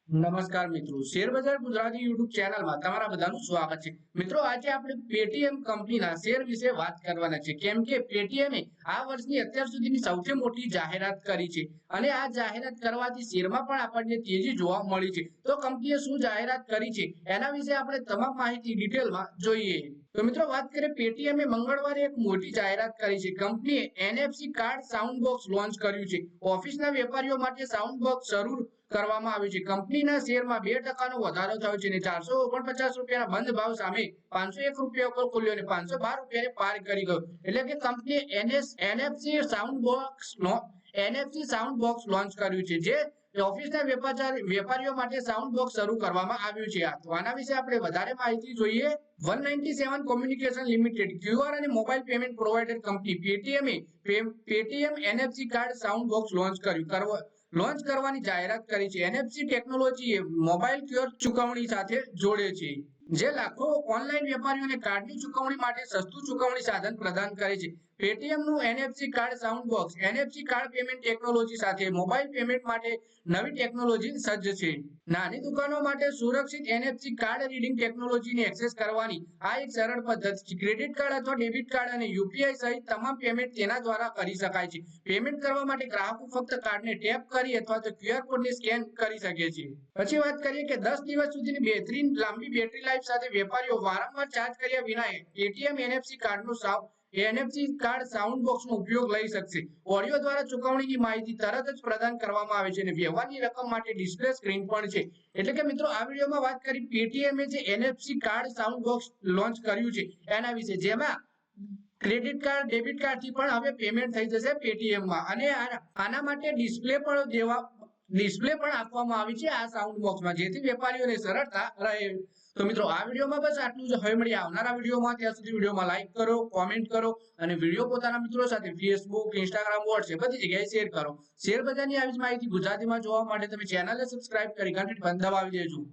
નમસ્કાર મિત્રો, શેર બજાર ગુજરાતી યુટ્યુબ ચેનલમાં તમારા બધાનું સ્વાગત છે। મિત્રો, આજે આપણે પેટીએમ કંપનીના શેર વિશે વાત કરવાના છે, કેમ કે પેટીએમે આ વર્ષની અત્યાર સુધીની સૌથી મોટી જાહેરાત કરી છે અને આ જાહેરાત કરવાથી શેરમાં પણ આપણને તેજી જોવા મળી છે। તો કંપનીએ શું જાહેરાત કરી છે એના વિશે આપણે તમામ માહિતી ડિટેલમાં જોઈએ। તો મિત્રો, વાત કરીએ પેટીએમે મંગળવારે એક મોટી જાહેરાત કરી છે। કંપનીએ NFC card sound box launch કર્યું છે। ઓફિસના વેપારીઓ માટે સાઉન્ડ બોક્સ શરૂ કરવામાં આવ્યું છે। કંપનીના શેરમાં 2% નો વધારો થયો છે અને 449 રૂપિયાના બંધ ભાવ સામે 501 રૂપિયા ઉપર ખુલ્યો અને 512 રૂપિયાને પાર કરી ગયો। એટલે કે કંપનીએ એનએફસી સાઉન્ડ બોક્સ લોન્ચ કર્યું છે, જે ઓફિસના વેપારીઓ માટે સાઉન્ડ બોક્સ શરૂ કરવામાં આવ્યું છે। તો આના વિશે આપણે વધારે માહિતી જોઈએ। 197 કોમ્યુનિકેશન લિમિટેડ ક્યુઆર અને mobile payment provider company Paytm NFC card sound box launch કરવાની જાહેરાત કરી છે। એનએફસી ટેકનોલોજી એ મોબાઈલ ક્યુઆર ચુકવણી સાથે જોડે છે, જે લાખો ઓનલાઈન વેપારીઓને કાર્ડની ચુકવણી માટે સસ્તું ચુકવણી સાધન પ્રદાન કરે છે। પેટીએમનું NFC card sound box NFC card payment technology સાથે મોબાઈલ પેમેન્ટ માટે નવી ટેકનોલોજી સજ્જ છે। નાની દુકાનો માટે સુરક્ષિત એનએફસી કાર્ડ રીડિંગ ટેકનોલોજીને એક્સેસ કરવાની આ એક સરળ પદ્ધતિ છે। ક્રેડિટ કાર્ડ અથવા ડેબિટ કાર્ડ અને યુપીઆઈ સહિત તમામ પેમેન્ટ તેના દ્વારા કરી શકાય છે। પેમેન્ટ કરવા માટે ગ્રાહકો ફક્ત કાર્ડને ટેપ કરી અથવા તો ક્યુઆર કોડને સ્કેન કરી શકે છે। પછી વાત કરીએ કે 10 દિવસ સુધીની બેહતરીન લાંબી બેટરી લાઈફ સાથે વેપારીઓ વારંવાર ચાર્જ કર્યા વિના પેટીએમ એનએફસી કાર્ડ સાઉન્ડ બોક્સનો ઉપયોગ લઈ શકશે। ઓડિયો દ્વારા ચુકવણીની માહિતી તરત જ પ્રદાન કરવામાં આવે છે અને વ્યવહારની રકમ માટે ડિસ્પ્લે સ્ક્રીન પણ છે। એટલે કે મિત્રો, આ વિડીયોમાં વાત કરી પેટીએમે જે NFC card sound box launch કર્યું છે એના વિશે, જેમાં ક્રેડિટ કાર્ડ ડેબિટ કાર્ડથી પણ હવે પેમેન્ટ થઈ જશે પેટીએમમાં અને આના માટે ડિસ્પ્લે પણ આપવામાં આવી છે આ સાઉન્ડ બોક્સમાં, જેથી વેપારીઓને સરળતા રહે। તો મિત્રો, આ વિડીયોમાં બસ આટલું જ। હવે મળીએ આવનારા વિડીયોમાં। ત્યાં સુધી વિડીયોમાં લાઈક કરો, કોમેન્ટ કરો અને વિડીયો પોતાના મિત્રો સાથે ફેસબુક, ઇન્સ્ટાગ્રામ, વોટ્સએપ બધી જગ્યાએ શેર કરો। શેર બજારની આવી જ માહિતી ગુજરાતીમાં જોવા માટે તમે ચેનલને સબસ્ક્રાઇબ કરી ઘંટી દબાવી દેજો।